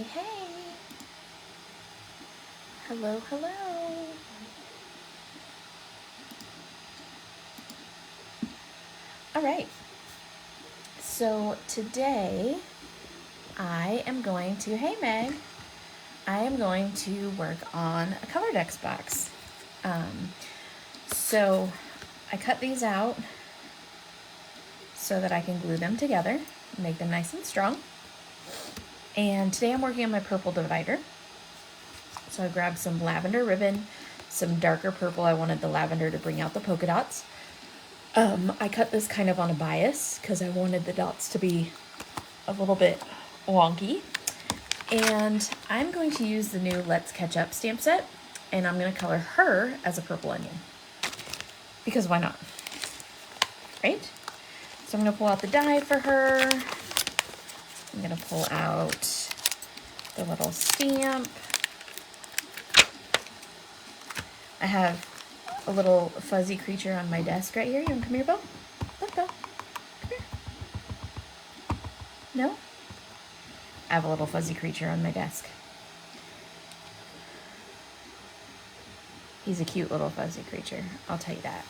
Hey, hey. Hello, hello. All right. So today I am going to, hey Meg, I am going to work on a ColorDex box. So I cut these out so that I can glue them together, make them nice and strong. And today I'm working on my purple divider. So I grabbed some lavender ribbon, some darker purple. I wanted the lavender to bring out the polka dots. I cut this kind of on a bias because I wanted the dots to be a little bit wonky. And I'm going to use the new Let's Ketchup stamp set, and I'm going to color her as a purple onion. Because why not? Right? So I'm going to pull out the die for her. I'm going to pull out the little stamp. I have a little fuzzy creature on my desk right here. You want to come here, Bo? Look, Bo. Come here. No? I have a little fuzzy creature on my desk. He's a cute little fuzzy creature, I'll tell you that.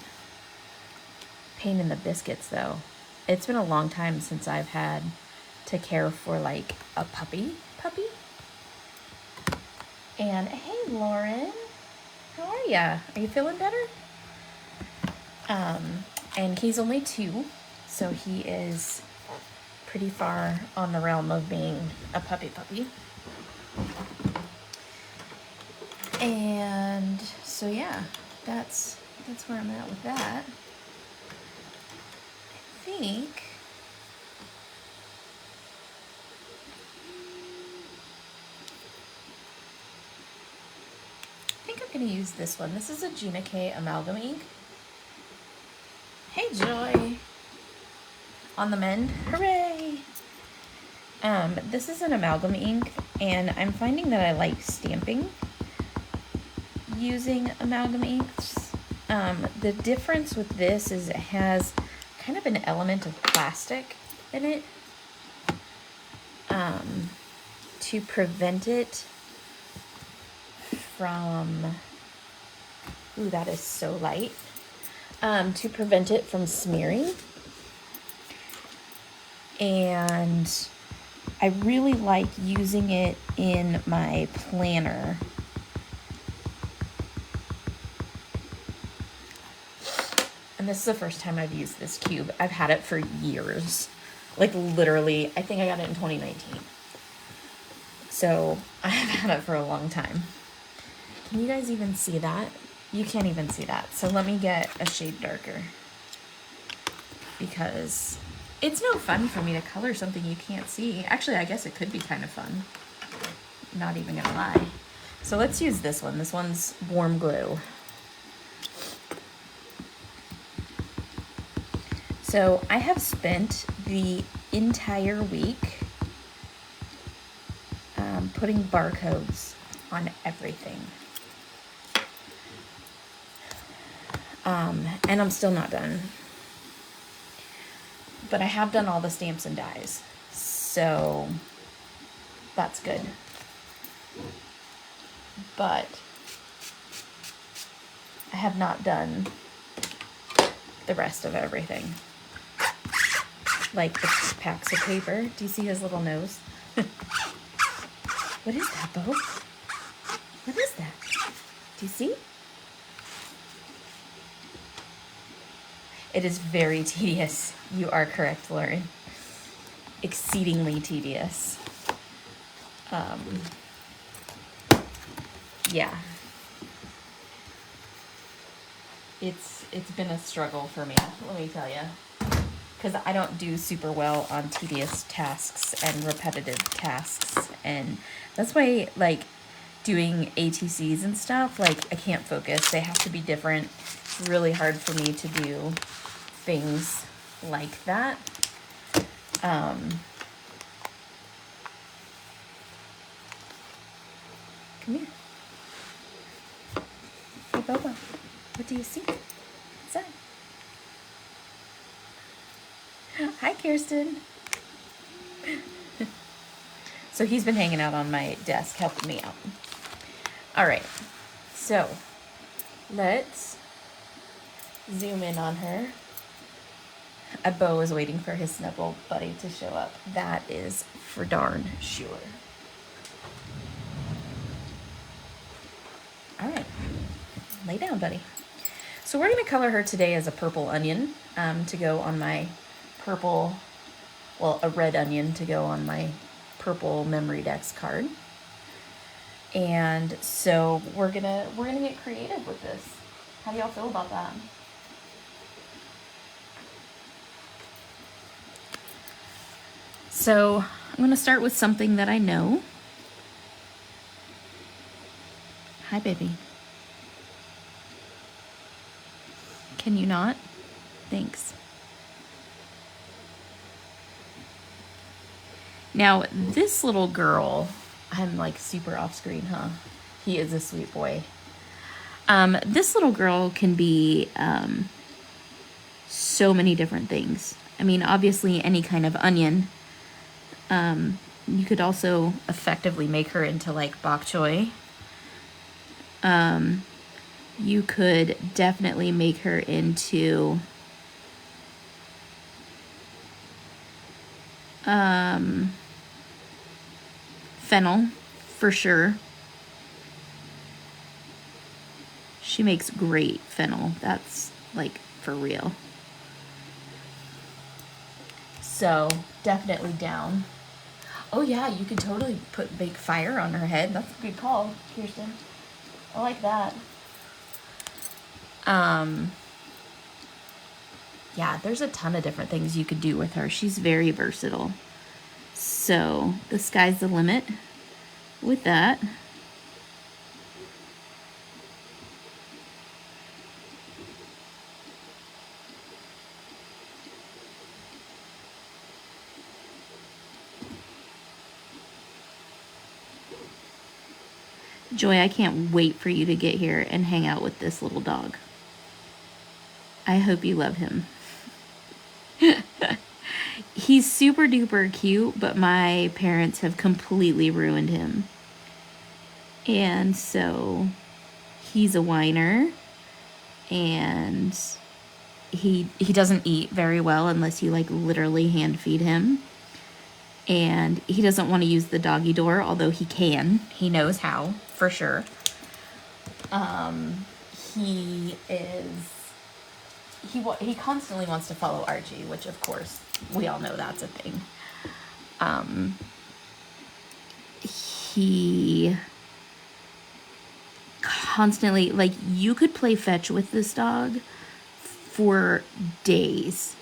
Pain in the biscuits, though. It's been a long time since I've had to care for, like, a puppy. And, hey, Lauren. How are ya? Are you feeling better? And he's only 2, so he is pretty far on the realm of being a puppy. And so yeah, that's where I'm at with that. I think I'm gonna use this one. This is a Gina K amalgam ink. Hey Joy! On the mend, hooray! This is an amalgam ink, and I'm finding that I like stamping using amalgam inks. The difference with this is it has kind of an element of plastic in it to prevent it from, ooh, that is so light, to prevent it from smearing. And I really like using it in my planner. And this is the first time I've used this cube. I've had it for years. Like literally, I think I got it in 2019. So I have had it for a long time. Can you guys even see that? You can't even see that. So let me get a shade darker. Because it's no fun for me to color something you can't see. Actually, I guess it could be kind of fun. Not even gonna lie. So let's use this one. This one's Warm Glue. So I have spent the entire week putting barcodes on everything. And I'm still not done. But I have done all the stamps and dies, so that's good. But I have not done the rest of everything. Like the packs of paper. Do you see his little nose? What is that, Bo? What is that? Do you see? It is very tedious. You are correct, Lauren. Exceedingly tedious. Yeah. It's been a struggle for me, let me tell you. Because I don't do super well on tedious tasks and repetitive tasks. And that's why, like, doing ATCs and stuff, like, I can't focus. They have to be different. It's really hard for me to do things like that. Come here. Hey, Bobo. What do you see? What's that? Hi, Kirsten. So he's been hanging out on my desk helping me out. All right, so let's zoom in on her. Bo is waiting for his snuggle buddy to show up. That is for darn sure. All right, lay down, buddy. So we're gonna color her today as a purple onion to go on my purple, well, a red onion to go on my purple Memory Dex card. And so we're gonna get creative with this. How do y'all feel about that? So I'm gonna start with something that I know. Hi, baby. Can you not? Thanks. Now, this little girl, I'm like super off screen, huh? He is a sweet boy. This little girl can be so many different things. I mean, obviously any kind of onion. You could also effectively make her into like bok choy. You could definitely make her into fennel, for sure. She makes great fennel. That's like for real. So definitely down. Oh yeah, you could totally put big fire on her head. That's a good call, Kirsten. I like that. Yeah, there's a ton of different things you could do with her. She's very versatile. So the sky's the limit with that. Joy, I can't wait for you to get here and hang out with this little dog. I hope you love him. He's super duper cute, but my parents have completely ruined him. And so he's a whiner, and he doesn't eat very well unless you like literally hand feed him. And he doesn't want to use the doggy door, although he can. He knows how, for sure. He constantly wants to follow Archie, which of course we all know that's a thing. He constantly, like, you could play fetch with this dog for days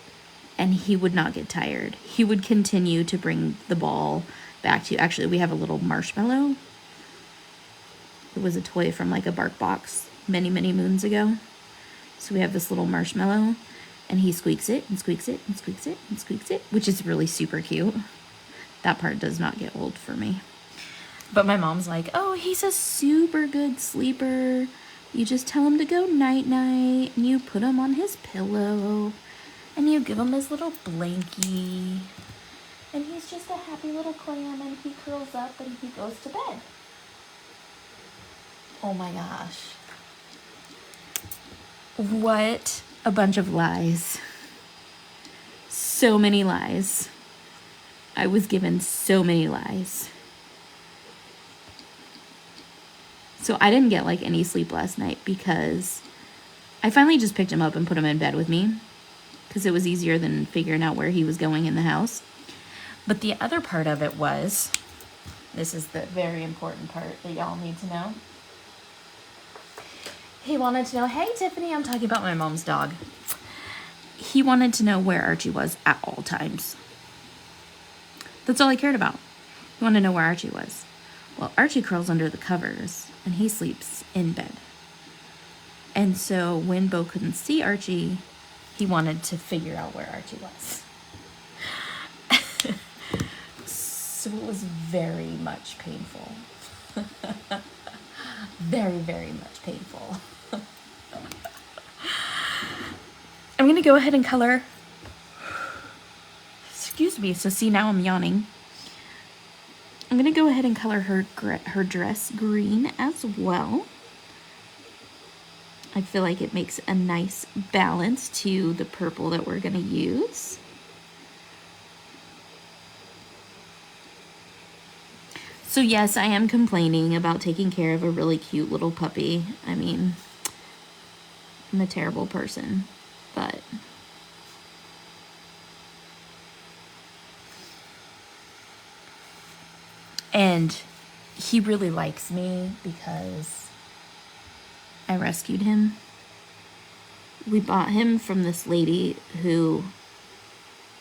and he would not get tired. He would continue to bring the ball back to you. Actually, we have a little marshmallow. It was a toy from like a bark box many, many moons ago. So we have this little marshmallow, and he squeaks it, and squeaks it, and squeaks it, and squeaks it, which is really super cute. That part does not get old for me. But my mom's like, oh, he's a super good sleeper. You just tell him to go night-night, and you put him on his pillow, and you give him his little blankie, and he's just a happy little clam, and he curls up, and he goes to bed. Oh my gosh. What a bunch of lies. So many lies. I was given so many lies. So I didn't get like any sleep last night because I finally just picked him up and put him in bed with me because it was easier than figuring out where he was going in the house. But the other part of it was, this is the very important part that y'all need to know. He wanted to know, hey, Tiffany, I'm talking about my mom's dog. He wanted to know where Archie was at all times. That's all he cared about. He wanted to know where Archie was. Well, Archie curls under the covers, and he sleeps in bed. And so when Bo couldn't see Archie, he wanted to figure out where Archie was. So it was very much painful. Very, very much painful. I'm going to go ahead and color. Excuse me. So see, now I'm yawning. I'm gonna go ahead and color her dress green as well. I feel like it makes a nice balance to the purple that we're gonna use. So yes, I am complaining about taking care of a really cute little puppy. I mean, I'm a terrible person, but and he really likes me because I rescued him. We bought him from this lady who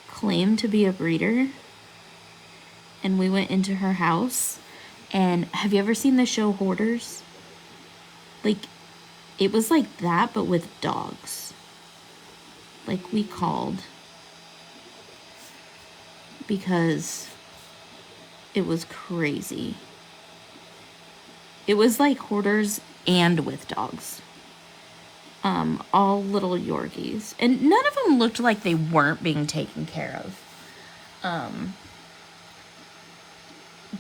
claimed to be a breeder, and we went into her house. And have you ever seen the show Hoarders? Like, it was like that, but with dogs. Like, we called because it was crazy. It was like Hoarders and with dogs. All little Yorkies. And none of them looked like they weren't being taken care of.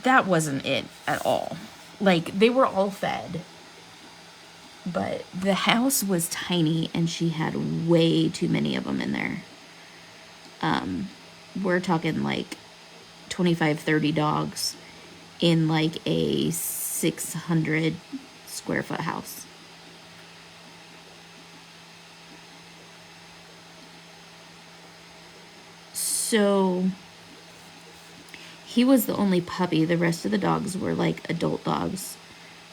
That wasn't it at all. Like, they were all fed. But the house was tiny and she had way too many of them in there. We're talking like 25, 30 dogs in like a 600 square foot house. So he was the only puppy. The rest of the dogs were like adult dogs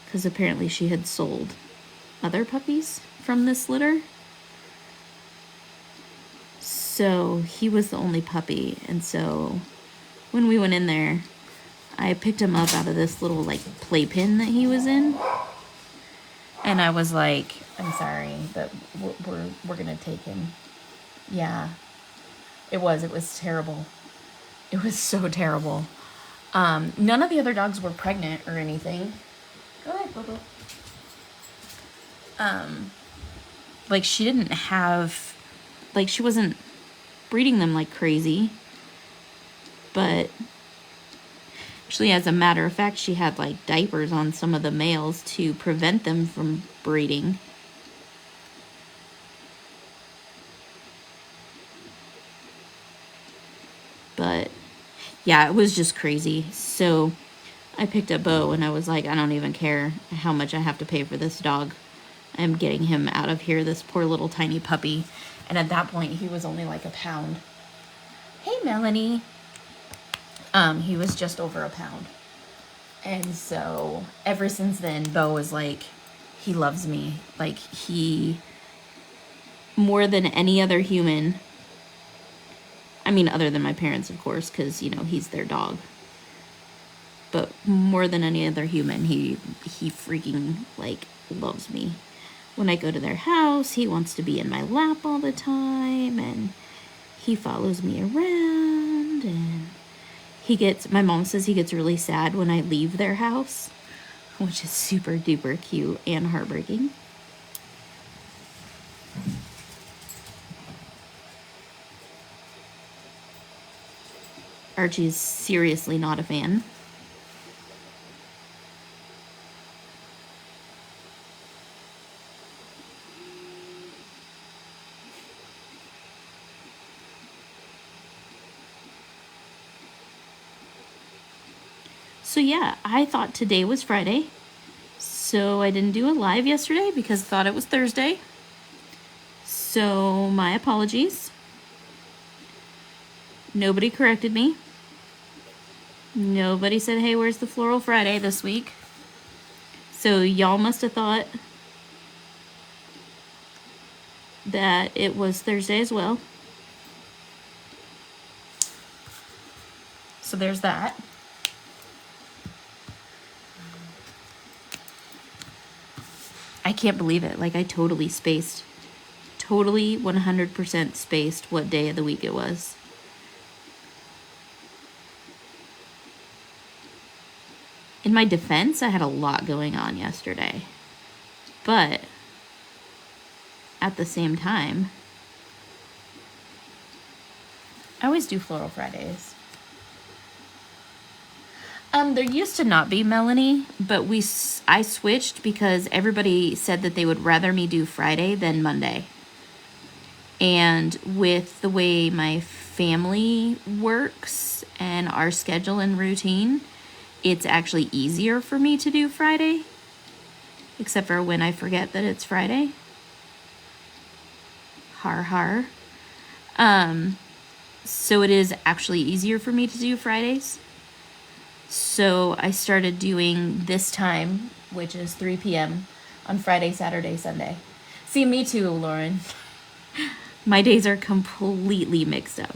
because apparently she had sold other puppies from this litter. So he was the only puppy. And so when we went in there, I picked him up out of this little like playpen that he was in. And I was like, I'm sorry, but we're gonna take him. Yeah, it was terrible. It was so terrible. None of the other dogs were pregnant or anything. Go ahead, Bobo. Like she didn't have, like she wasn't breeding them like crazy. But actually, as a matter of fact, she had like diapers on some of the males to prevent them from breeding. But yeah, it was just crazy. So I picked up Bo and I was like, I don't even care how much I have to pay for this dog. I'm getting him out of here, this poor little tiny puppy. And at that point, he was only like a pound. Hey, Melanie. He was just over a pound. And so ever since then, Bo was like, he loves me. Like he, more than any other human, I mean, other than my parents, of course, because, you know, he's their dog. But more than any other human, he freaking, like, loves me. When I go to their house, he wants to be in my lap all the time, and he follows me around, and my mom says he gets really sad when I leave their house, which is super duper cute and heartbreaking. Archie's seriously not a fan. So yeah, I thought today was Friday, so I didn't do a live yesterday because I thought it was Thursday. So my apologies. Nobody corrected me. Nobody said, hey, where's the Floral Friday this week? So y'all must have thought that it was Thursday as well. So there's that. I can't believe it. Like, I totally spaced. Totally 100% spaced what day of the week it was. In my defense, I had a lot going on yesterday. But at the same time, I always do Floral Fridays. There used to not be Melanie, but I switched because everybody said that they would rather me do Friday than Monday. And with the way my family works and our schedule and routine, it's actually easier for me to do Friday, except for when I forget that it's Friday. Har har. So it is actually easier for me to do Fridays. So I started doing this time, which is 3 p.m. on Friday, Saturday, Sunday. See, me too, Lauren. My days are completely mixed up.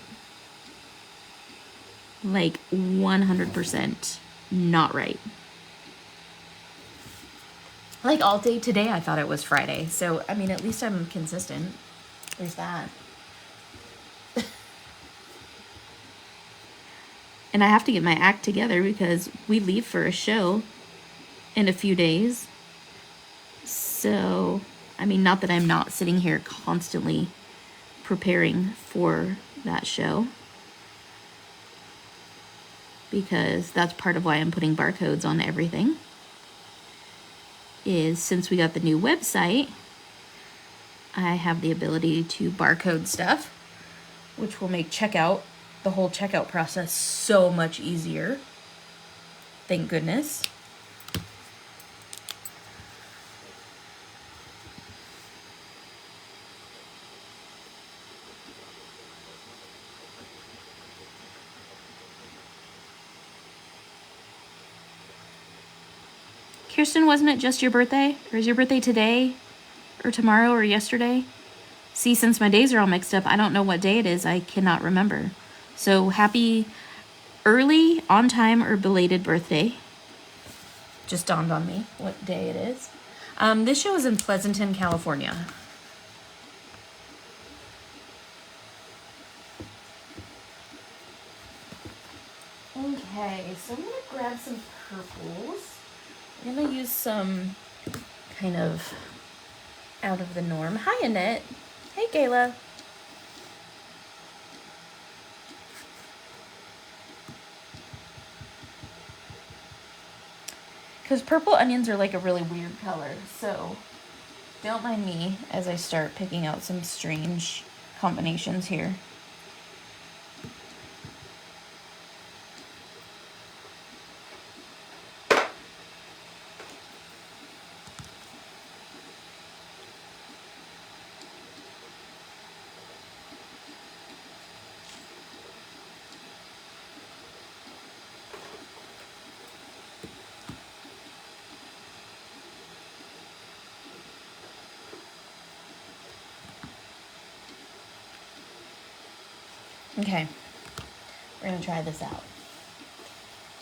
Like 100% not right. Like all day today, I thought it was Friday. So, I mean, at least I'm consistent. There's that. And I have to get my act together because we leave for a show in a few days. So, I mean, not that I'm not sitting here constantly preparing for that show, because that's part of why I'm putting barcodes on everything, is since we got the new website, I have the ability to barcode stuff, which will make the whole checkout process so much easier. Thank goodness. Kirsten, wasn't it just your birthday? Or is your birthday today? Or tomorrow or yesterday? See, since my days are all mixed up, I don't know what day it is. I cannot remember. So happy early, on time, or belated birthday. Just dawned on me what day it is. This show is in Pleasanton, California. Okay, so I'm going to grab some purples. I'm going to use some kind of out of the norm. Hi, Annette. Hey, Gayla. Because purple onions are like a really weird color, so don't mind me as I start picking out some strange combinations here. Okay, we're gonna try this out.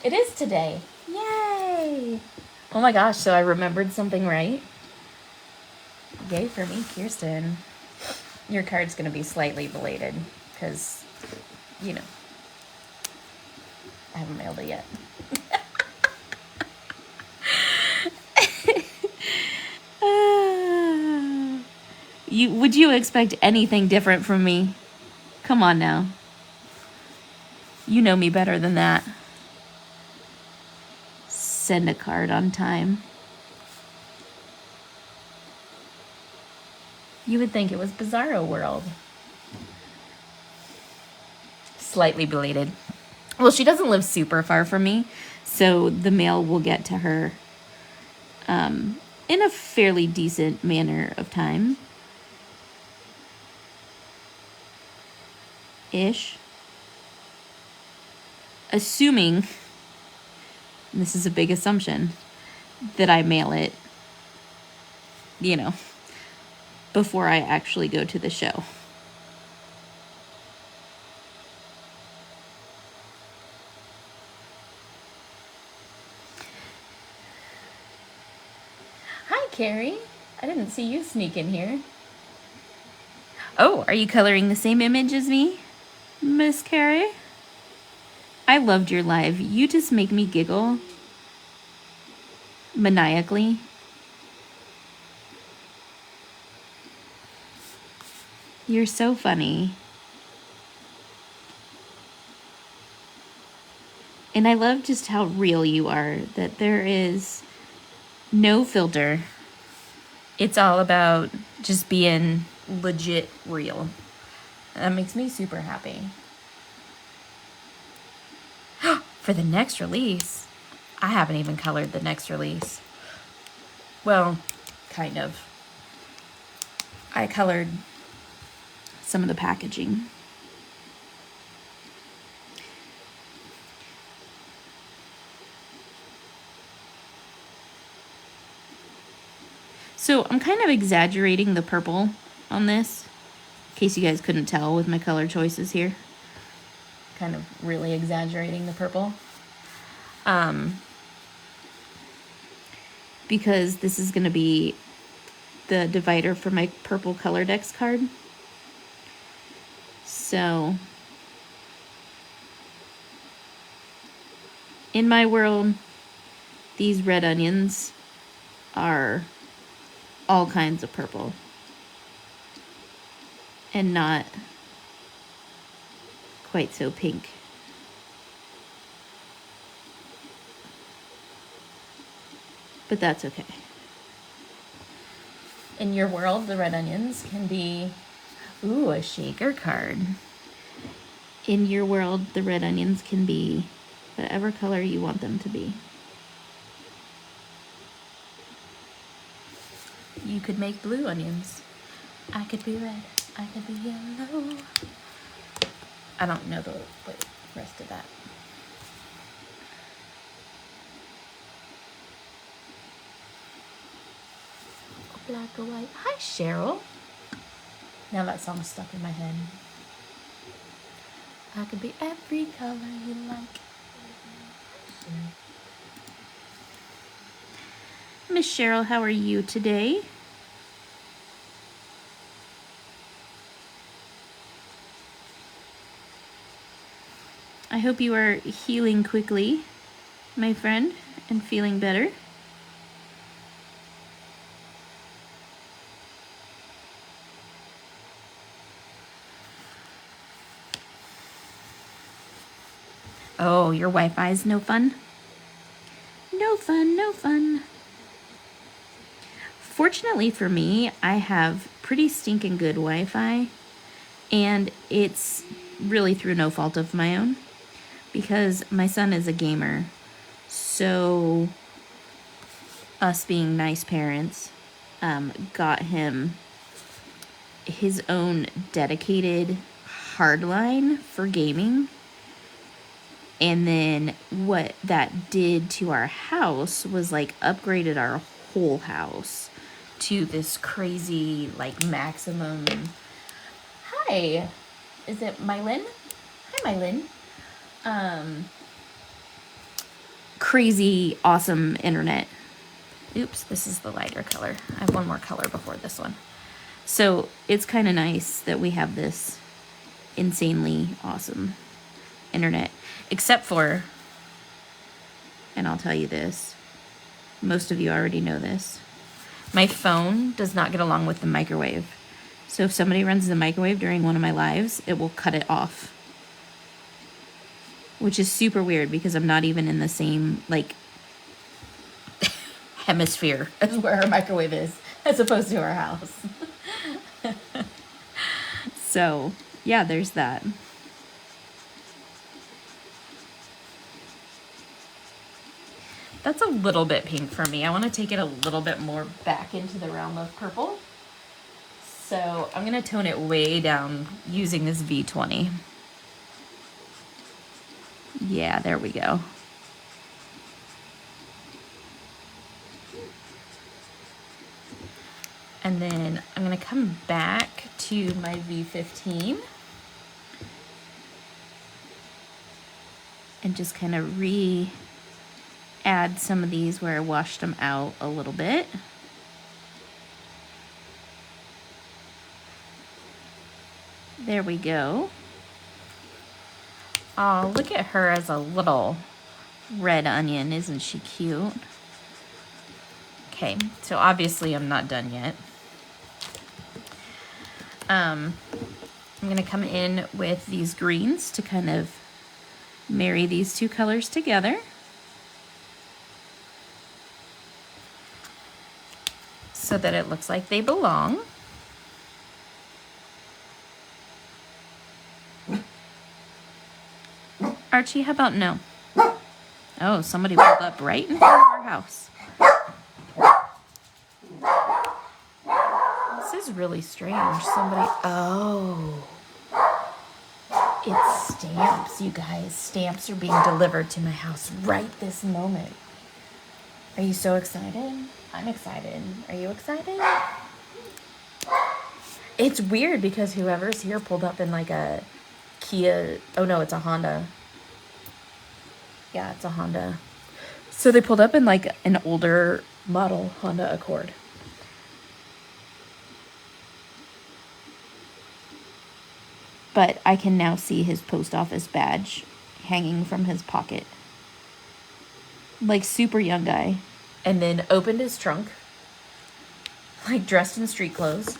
It is today. Yay! Oh my gosh, so I remembered something right. Yay for me, Kirsten. Your card's gonna be slightly belated because, you know, I haven't mailed it yet. Would you expect anything different from me? Come on now. You know me better than that. Send a card on time. You would think it was Bizarro World. Slightly belated. Well, she doesn't live super far from me, so the mail will get to her in a fairly decent manner of time. Ish. Assuming, and this is a big assumption, that I mail it, you know, before I actually go to the show. Hi, Carrie. I didn't see you sneak in here. Oh, are you coloring the same image as me, Miss Carrie? I loved your live. You just make me giggle maniacally. You're so funny. And I love just how real you are, that there is no filter. It's all about just being legit real. That makes me super happy. For the next release, I haven't even colored the next release. Well, kind of. I colored some of the packaging. So I'm kind of exaggerating the purple on this, in case you guys couldn't tell with my color choices here. Kind of really exaggerating the purple. Because this is going to be the divider for my purple ColorDex card. So, in my world, these red onions are all kinds of purple and not quite so pink. But that's okay. In your world, the red onions can be, ooh, a shaker card. In your world, the red onions can be whatever color you want them to be. You could make blue onions. I could be red. I could be yellow. I don't know the rest of that. Black or white. Hi, Cheryl. Now that song's stuck in my head. I could be every color you like. Miss Cheryl, how are you today? I hope you are healing quickly, my friend, and feeling better. Oh, your Wi-Fi is no fun? No fun, no fun. Fortunately for me, I have pretty stinking good Wi-Fi, and it's really through no fault of my own, because my son is a gamer, so us being nice parents got him his own dedicated hardline for gaming. And then what that did to our house was like upgraded our whole house to this crazy like maximum. Hi, is it Mylin? Hi, Mylin. Crazy awesome internet. Oops, this is the lighter color. I have one more color before this one. So it's kind of nice that we have this insanely awesome internet. Except for, and I'll tell you this, most of you already know this, my phone does not get along with the microwave. So if somebody runs the microwave during one of my lives, it will cut it off. Which is super weird because I'm not even in the same, like, hemisphere as where our microwave is, as opposed to our house. So, yeah, there's that. That's a little bit pink for me. I want to take it a little bit more back into the realm of purple. So I'm going to tone it way down using this V20. Yeah, there we go. And then I'm going to come back to my V15 and just kind of add some of these where I washed them out a little bit. There we go. Oh, look at her as a little red onion. Isn't she cute? Okay, so obviously I'm not done yet. I'm gonna come in with these greens to kind of marry these two colors together. So that it looks like they belong. Archie, how about no? Oh, somebody pulled up right in front of our house. This is really strange. Oh, it's stamps, you guys. Stamps are being delivered to my house right this moment. Are you so excited? I'm excited. Are you excited? It's weird because whoever's here pulled up in like a Kia. Oh no, it's a Honda. Yeah, it's a Honda. So they pulled up in like an older model Honda Accord. But I can now see his post office badge hanging from his pocket. Like super young guy. And then opened his trunk. Like dressed in street clothes.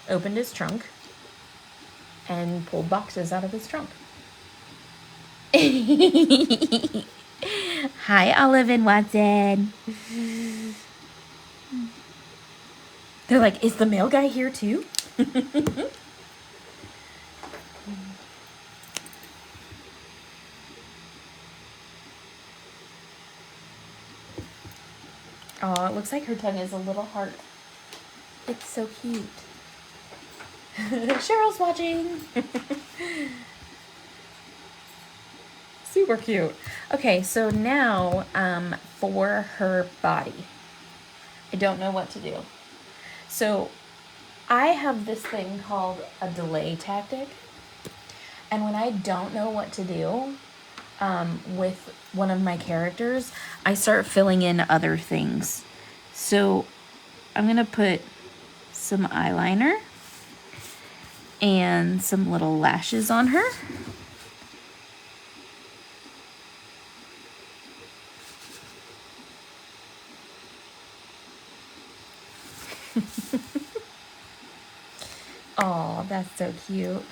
Opened his trunk. And pulled boxes out of his trunk. Hi, Olive and Watson. They're like, is the mail guy here too? Oh, it looks like her tongue is a little heart. It's so cute. Cheryl's watching. Super cute. Okay, so now for her body. I don't know what to do. So I have this thing called a delay tactic. And when I don't know what to do with one of my characters, I start filling in other things. So I'm going to put some eyeliner and some little lashes on her. Oh, that's so cute.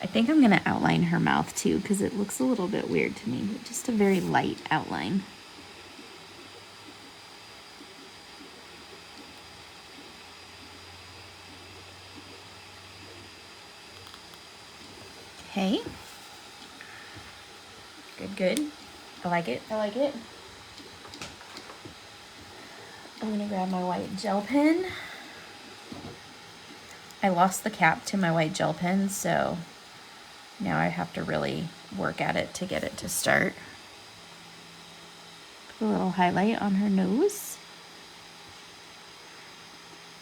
I think I'm going to outline her mouth too because it looks a little bit weird to me. Just a very light outline. Okay. Good, good. I like it. I like it. I'm going to grab my white gel pen. I lost the cap to my white gel pen, so now I have to really work at it to get it to start. Put a little highlight on her nose.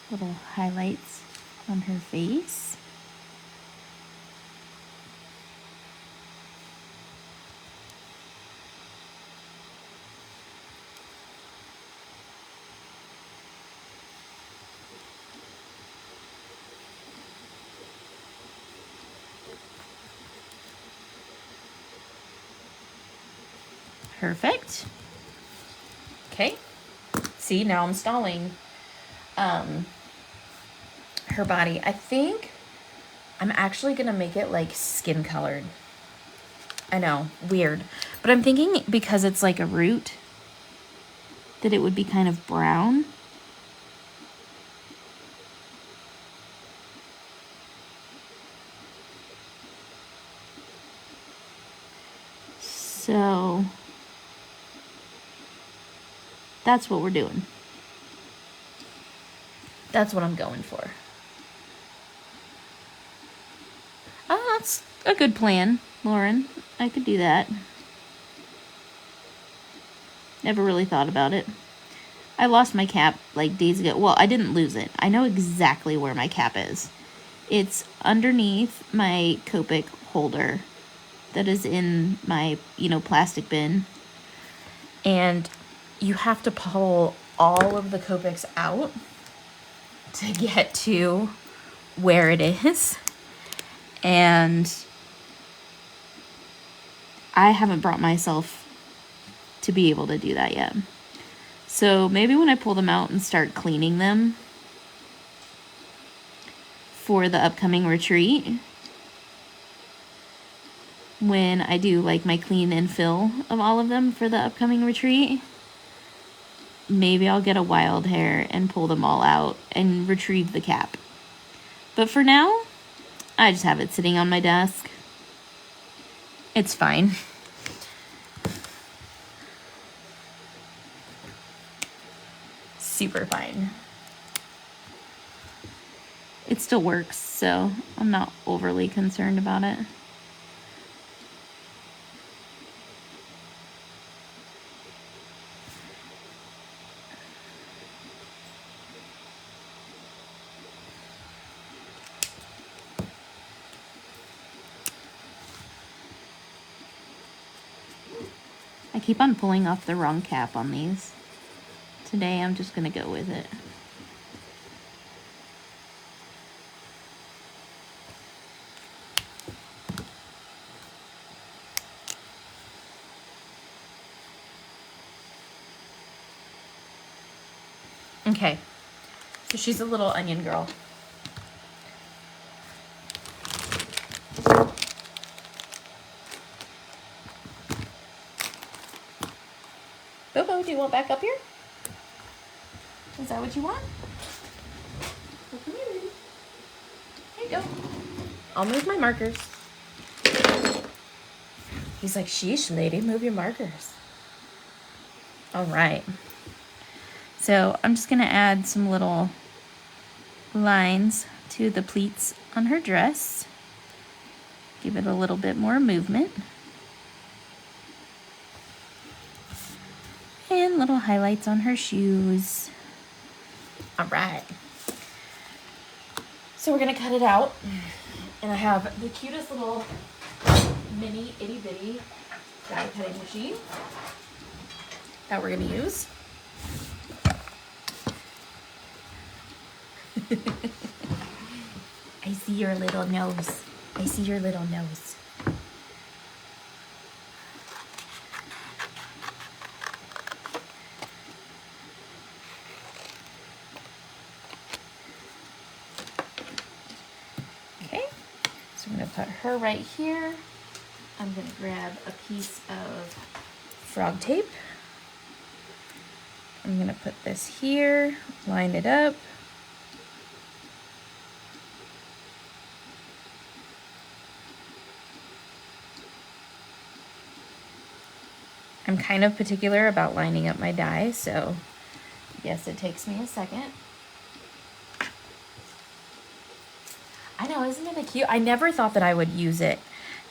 Little highlights on her face. Perfect. Okay. See, now I'm stalling her body. I think I'm actually going to make it like skin colored. I know, weird. But I'm thinking because it's like a root that it would be kind of brown. So that's what we're doing. That's what I'm going for. Oh, that's a good plan, Lauren. I could do that. Never really thought about it. I lost my cap like days ago. Well, I didn't lose it. I know exactly where my cap is. It's underneath my Copic holder that is in my, plastic bin. And you have to pull all of the Copics out to get to where it is. And I haven't brought myself to be able to do that yet. So maybe when I pull them out and start cleaning them for the upcoming retreat, when I do like my clean and fill of all of them for the upcoming retreat. Maybe I'll get a wild hair and pull them all out and retrieve the cap. But for now, I just have it sitting on my desk. It's fine. Super fine. It still works, so I'm not overly concerned about it. I keep on pulling off the wrong cap on these. Today I'm just gonna go with it. Okay, so she's a little onion girl. Bobo, do you want back up here? Is that what you want? Well, come here, baby. There you go. I'll move my markers. He's like, sheesh, lady, move your markers. All right. So I'm just going to add some little lines to the pleats on her dress. Give it a little bit more movement. And little highlights on her shoes. All right. So we're going to cut it out. And I have the cutest little mini itty bitty die cutting machine that we're going to use. I see your little nose. I see your little nose. Okay, so I'm going to put her right here. I'm going to grab a piece of frog tape. I'm going to put this here, line it up. I'm kind of particular about lining up my die, so yes, it takes me a second. I know, isn't it cute? I never thought that I would use it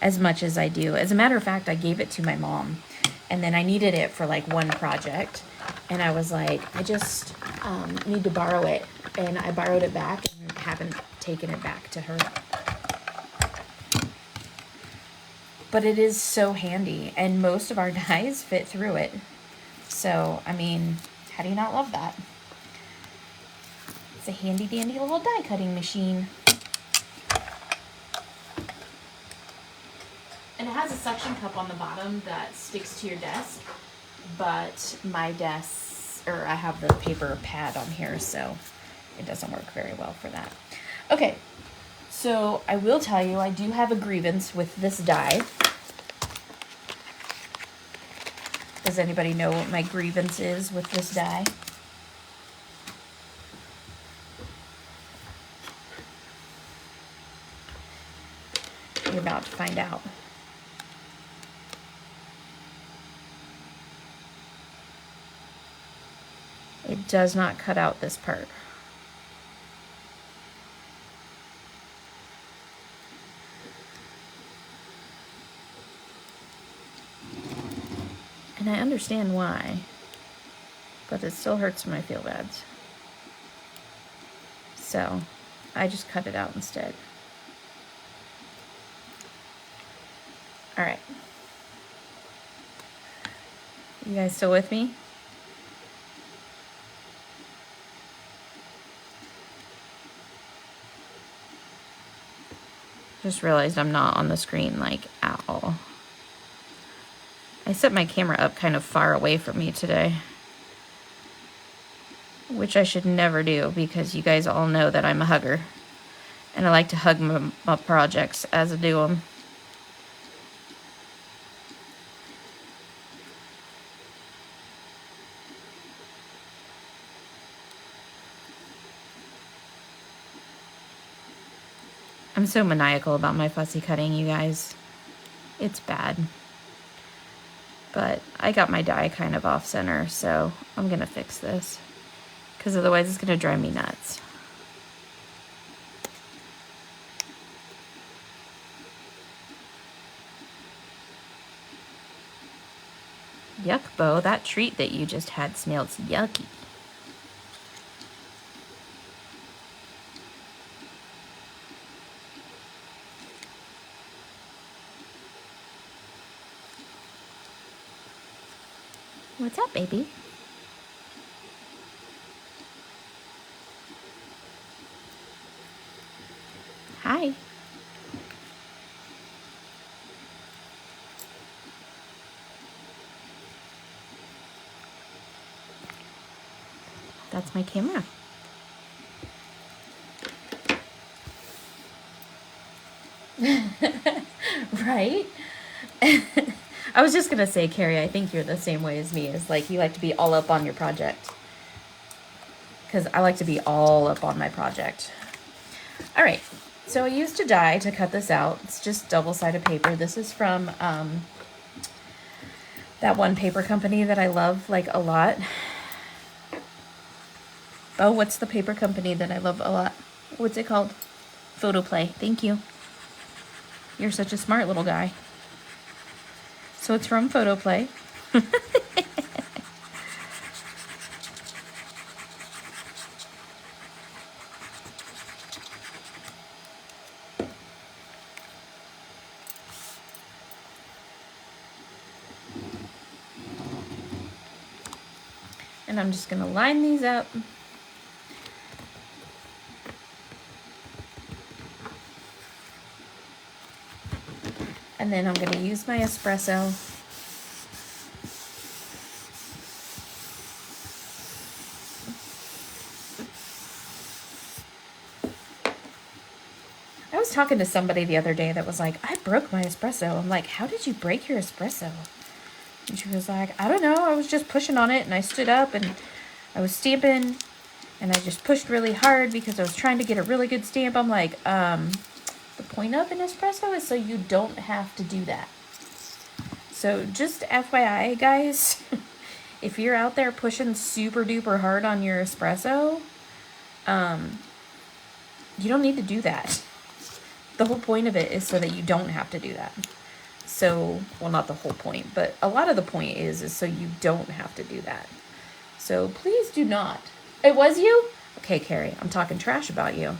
as much as I do. As a matter of fact, I gave it to my mom, and then I needed it for like one project, and I was like, I just need to borrow it, and I borrowed it back and haven't taken it back to her. But it is so handy, and most of our dies fit through it. So, I mean, how do you not love that? It's a handy dandy little die cutting machine. And it has a suction cup on the bottom that sticks to your desk, but my desk, or I have the paper pad on here, so it doesn't work very well for that. Okay, so I will tell you, I do have a grievance with this die. Does anybody know what my grievance is with this die? You're about to find out. It does not cut out this part. And I understand why, but it still hurts when I feel bad. So I just cut it out instead. All right. You guys still with me? Just realized I'm not on the screen like at all. I set my camera up kind of far away from me today, which I should never do because you guys all know that I'm a hugger and I like to hug my projects as I do them. I'm so maniacal about my fussy cutting, you guys. It's bad. But I got my die kind of off center, so I'm gonna fix this, because otherwise it's gonna drive me nuts. Yuck, Bo, that treat that you just had smells yucky. What's up, baby? Hi. That's my camera. Right? I was just gonna say, Carrie, I think you're the same way as me. Is like you like to be all up on your project. Because I like to be all up on my project. All right, so I used a die to cut this out. It's just double-sided paper. This is from that one paper company that I love like a lot. Oh, what's the paper company that I love a lot? What's it called? Photoplay. Thank you. You're such a smart little guy. So it's from Photoplay. And I'm just gonna line these up. And then I'm gonna use my espresso. I was talking to somebody the other day that was like, I broke my espresso. I'm like, how did you break your espresso? And she was like, I don't know. I was just pushing on it and I stood up and I was stamping and I just pushed really hard because I was trying to get a really good stamp. I'm like, the point of an espresso is so you don't have to do that. So just FYI, guys, if you're out there pushing super duper hard on your espresso, you don't need to do that. The whole point of it is so that you don't have to do that. So, well, not the whole point, but a lot of the point is so you don't have to do that. So please do not. It was you? Okay, Carrie, I'm talking trash about you.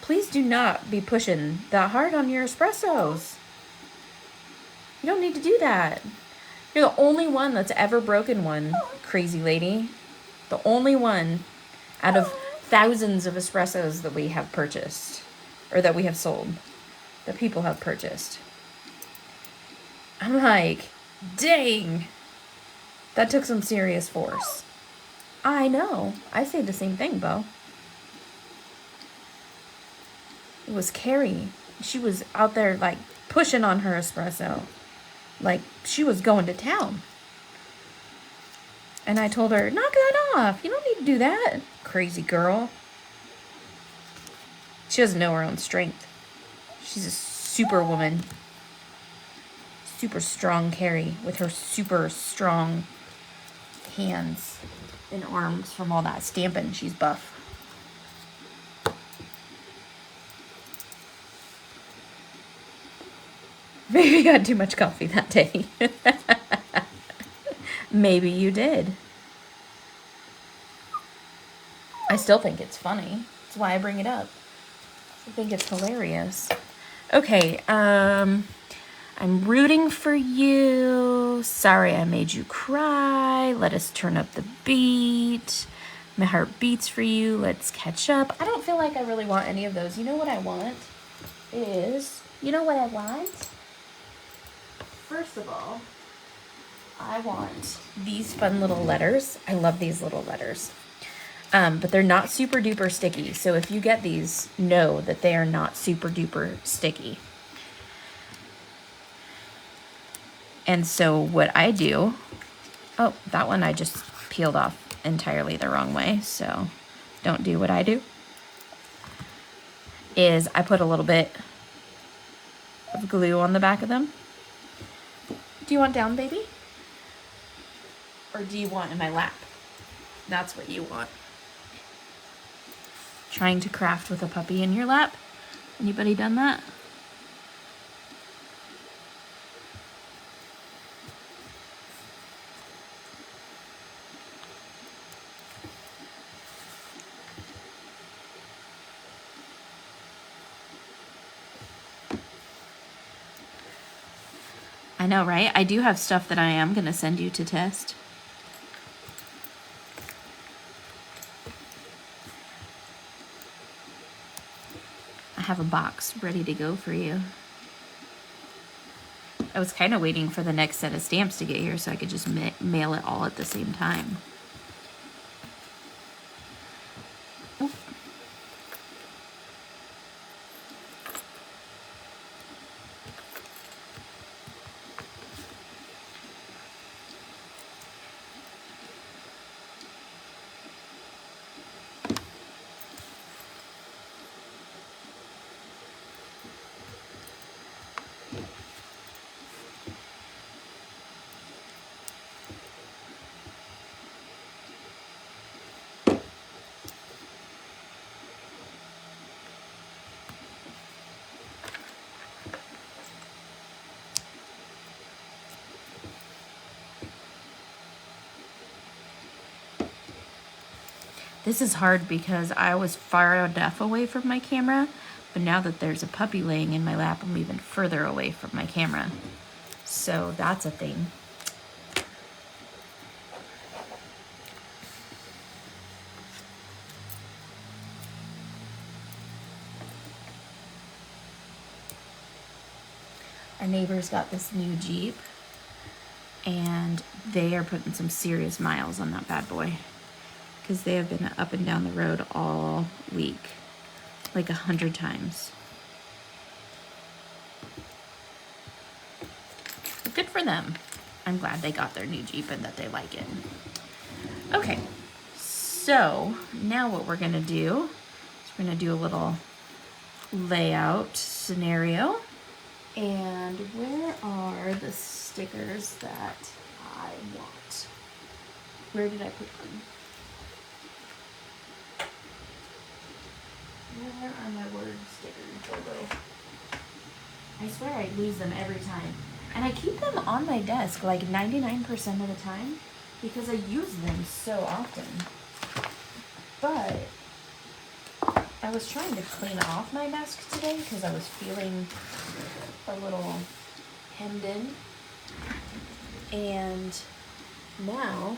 Please do not be pushing that hard on your espressos. You don't need to do that. You're the only one that's ever broken one, crazy lady. The only one out of thousands of espressos that we have purchased, or that we have sold, that people have purchased. I'm like, dang, that took some serious force. I know. I say the same thing, Bo. It was Carrie. She was out there, like, pushing on her espresso. Like, she was going to town. And I told her, knock that off. You don't need to do that, crazy girl. She doesn't know her own strength. She's a super woman. Super strong Carrie with her super strong hands and arms from all that stamping. She's buff. Maybe you had too much coffee that day. Maybe you did. I still think it's funny. That's why I bring it up. I think it's hilarious. Okay, I'm rooting for you. Sorry I made you cry. Let us turn up the beat. My heart beats for you. Let's catch up. I don't feel like I really want any of those. You know what I want is, you know what I want? First of all, I want these fun little letters. I love these little letters. But they're not super duper sticky. So if you get these, know that they are not super duper sticky. And so what I do, oh, that one I just peeled off entirely the wrong way. So don't do what I do. is I put a little bit of glue on the back of them. Do you want down, baby? Or do you want in my lap? That's what you want. Trying to craft with a puppy in your lap? Anybody done that? I know, right? I do have stuff that I am going to send you to test. I have a box ready to go for you. I was kind of waiting for the next set of stamps to get here so I could just mail it all at the same time. This is hard because I was far enough away from my camera, but now that there's a puppy laying in my lap, I'm even further away from my camera. So that's a thing. Our neighbors got this new Jeep, and they are putting some serious miles on that bad boy, because they have been up and down the road all week, like 100 times. But good for them. I'm glad they got their new Jeep and that they like it. Okay, so now what we're gonna do is we're gonna do a little layout scenario. And where are the stickers that I want? Where did I put them? Where are my word stickers, Bobo? I swear I lose them every time. And I keep them on my desk like 99% of the time because I use them so often. But I was trying to clean off my desk today because I was feeling a little hemmed in. And now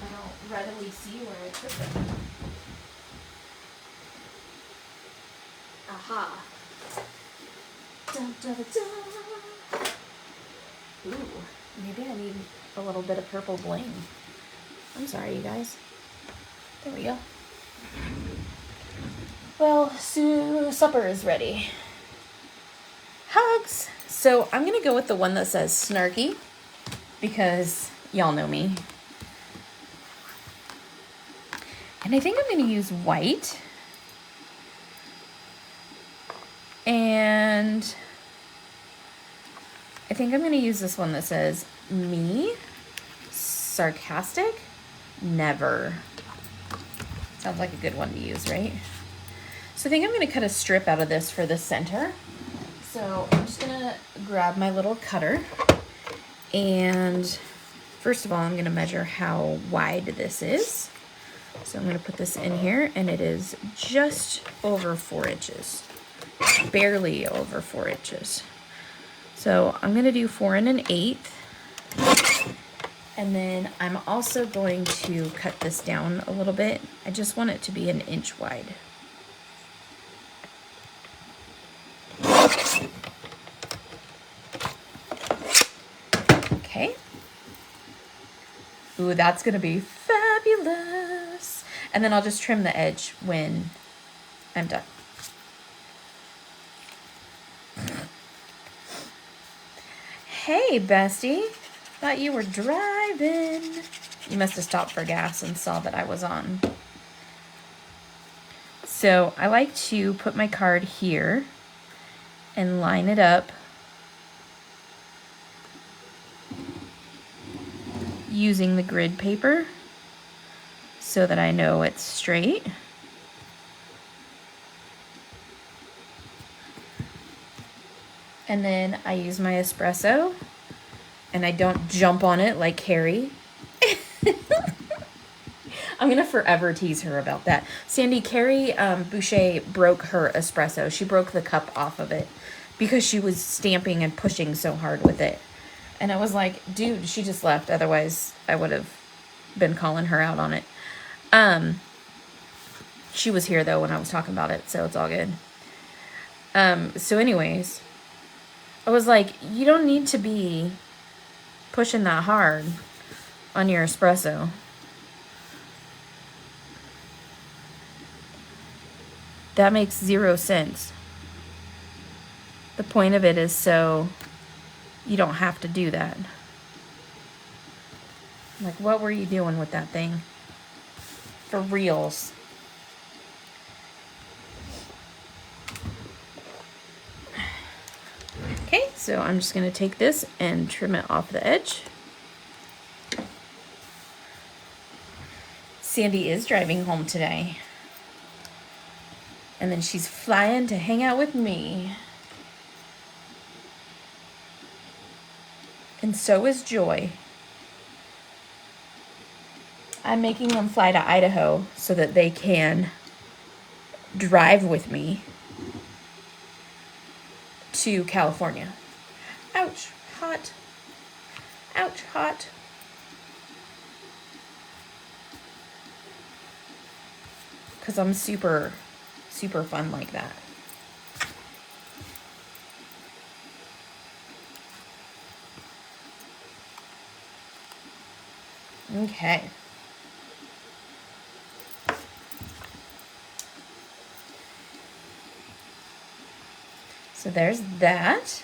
I don't readily see where I put them. Aha. Dun, dun, dun, dun. Ooh, maybe I need a little bit of purple bling. I'm sorry, you guys. There we go. Well, supper is ready. Hugs! So I'm going to go with the one that says snarky because y'all know me. And I think I'm going to use white. And I think I'm going to use this one that says me, sarcastic, never. Sounds like a good one to use, right? So I think I'm going to cut a strip out of this for the center. So I'm just going to grab my little cutter. And first of all, I'm going to measure how wide this is. So I'm going to put this in here, and it is just over 4 inches. Barely over 4 inches. So I'm going to do 4 1/8. And then I'm also going to cut this down a little bit. I just want it to be 1 inch wide. Okay. Ooh, that's going to be fabulous. And then I'll just trim the edge when I'm done. Hey, bestie. Thought you were driving. You must have stopped for gas and saw that I was on. So I like to put my card here and line it up using the grid paper so that I know it's straight. And then I use my espresso and I don't jump on it like Carrie. I'm gonna forever tease her about that. Sandy, Carrie Boucher broke her espresso. She broke the cup off of it because she was stamping and pushing so hard with it. And I was like, dude, she just left. Otherwise, I would have been calling her out on it. She was here, though, when I was talking about it, so it's all good. So anyways, I was like, you don't need to be pushing that hard on your espresso. That makes 0 sense. The point of it is so you don't have to do that. Like, what were you doing with that thing? For reals. Okay, so I'm just gonna take this and trim it off the edge. Sandy is driving home today. And then she's flying to hang out with me. And so is Joy. I'm making them fly to Idaho so that they can drive with me to California. Ouch, hot. Ouch, hot. Because I'm super fun like that. Okay. So there's that.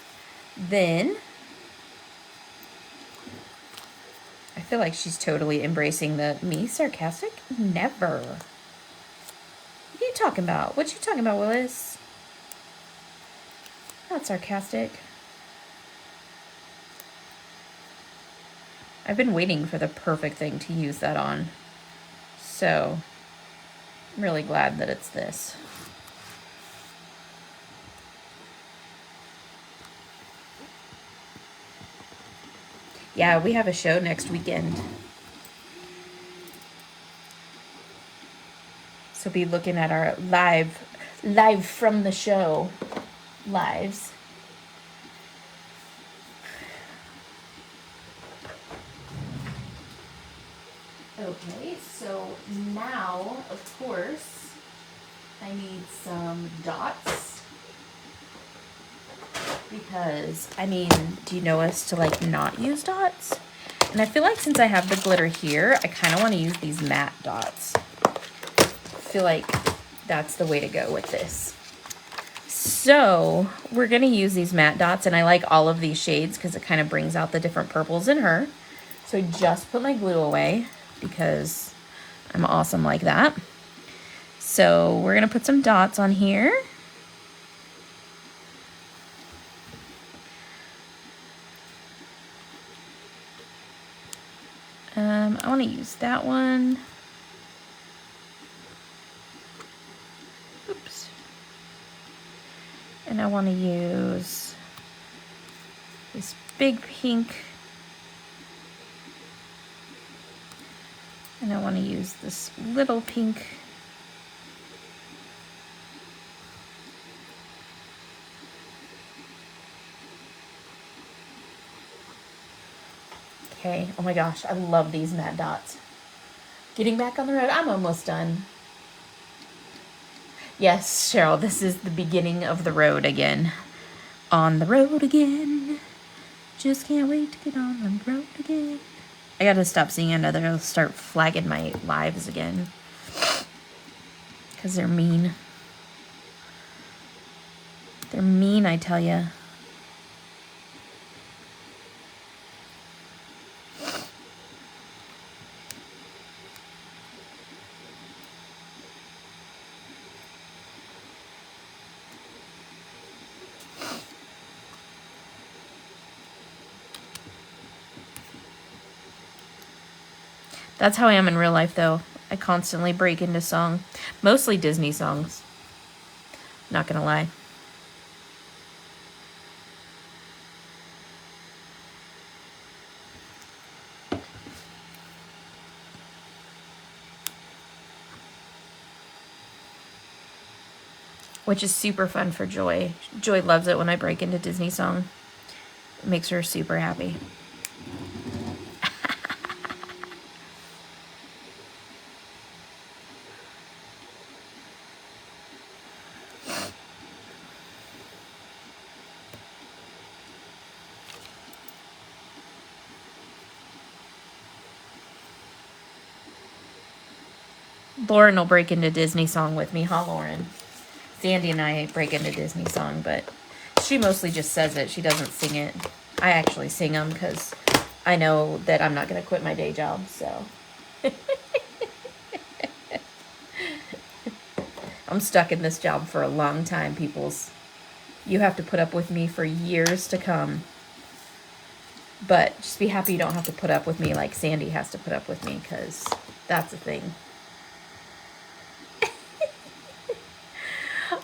Then I feel like she's totally embracing the me sarcastic. Never. What are you talking about? What you talking about, Willis? Not sarcastic. I've been waiting for the perfect thing to use that on. So I'm really glad that it's this. Yeah, we have a show next weekend. So be looking at our live from the show lives. Okay, so now, of course, I need some dots. Because, I mean, do you know us to, like, not use dots? And I feel like since I have the glitter here, I kind of want to use these matte dots. I feel like that's the way to go with this. So, we're going to use these matte dots, and I like all of these shades because it kind of brings out the different purples in her. So I just put my glue away because I'm awesome like that. So we're going to put some dots on here. I want to use that one. Oops. And I want to use this big pink. And I want to use this little pink. Okay, oh my gosh, I love these matte dots. Getting back on the road, I'm almost done. Yes, Cheryl, this is the beginning of the road again. On the road again. Just can't wait to get on the road again. I gotta stop seeing another. I'll start flagging my lives again. Because they're mean. They're mean, I tell ya. That's how I am in real life, though. I constantly break into song. Mostly Disney songs. Not gonna lie. Which is super fun for Joy. Joy loves it when I break into Disney song. It makes her super happy. Lauren will break into Disney song with me, huh, Lauren? Sandy and I break into Disney song, but she mostly just says it. She doesn't sing it. I actually sing them because I know that I'm not going to quit my day job, so. I'm stuck in this job for a long time, peoples. You have to put up with me for years to come. But just be happy you don't have to put up with me like Sandy has to put up with me, because that's a thing.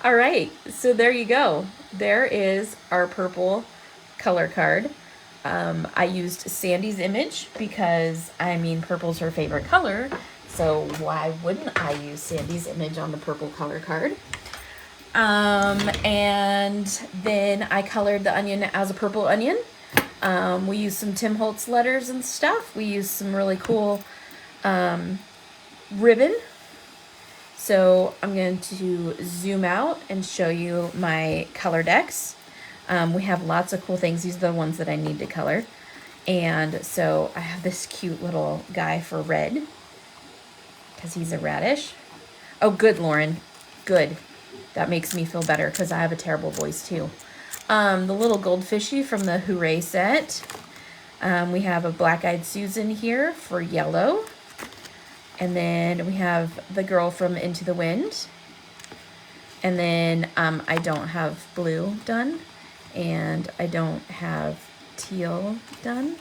All right, so there you go. There is our purple color card. I used Sandy's image because, I mean, purple's her favorite color. So why wouldn't I use Sandy's image on the purple color card? And then I colored the onion as a purple onion. We used some Tim Holtz letters and stuff. We used some really cool ribbon. So I'm going to zoom out and show you my ColorDex. We have lots of cool things. These are the ones that I need to color. And so I have this cute little guy for red because he's a radish. Oh, good, Lauren. Good. That makes me feel better because I have a terrible voice too. The little goldfishy from the Hooray set. We have a Black-Eyed Susan here for yellow. And then we have the girl from Into the Wind. And then I don't have blue done. And I don't have teal done.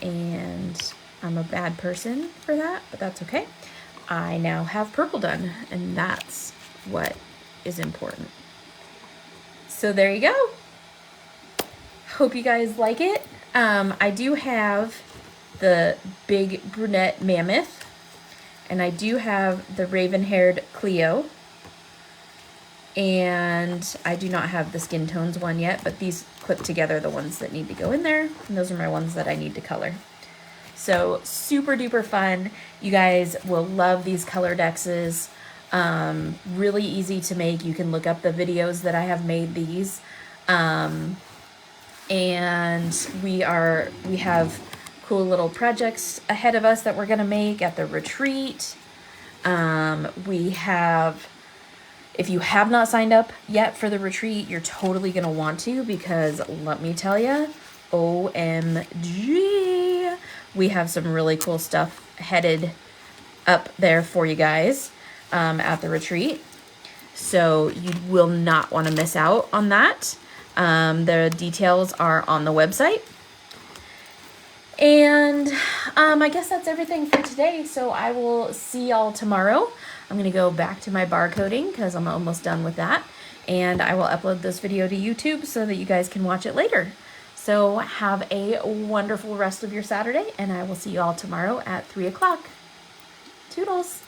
And I'm a bad person for that, but that's okay. I now have purple done, and that's what is important. So there you go. Hope you guys like it. I do have the big brunette mammoth. And I do have the raven-haired Cleo. And I do not have the skin tones one yet, but these clip together the ones that need to go in there. And those are my ones that I need to color. So super duper fun. You guys will love these ColorDexes. Really easy to make. You can look up the videos that I have made these. And we have cool little projects ahead of us that we're gonna make at the retreat. If you have not signed up yet for the retreat, you're totally gonna want to, because let me tell you, OMG, we have some really cool stuff headed up there for you guys at the retreat. So you will not want to miss out on that. The details are on the website. And I guess that's everything for today. So I will see y'all tomorrow. I'm going to go back to my barcoding because I'm almost done with that. And I will upload this video to YouTube so that you guys can watch it later. So have a wonderful rest of your Saturday, and I will see you all tomorrow at 3 o'clock. Toodles.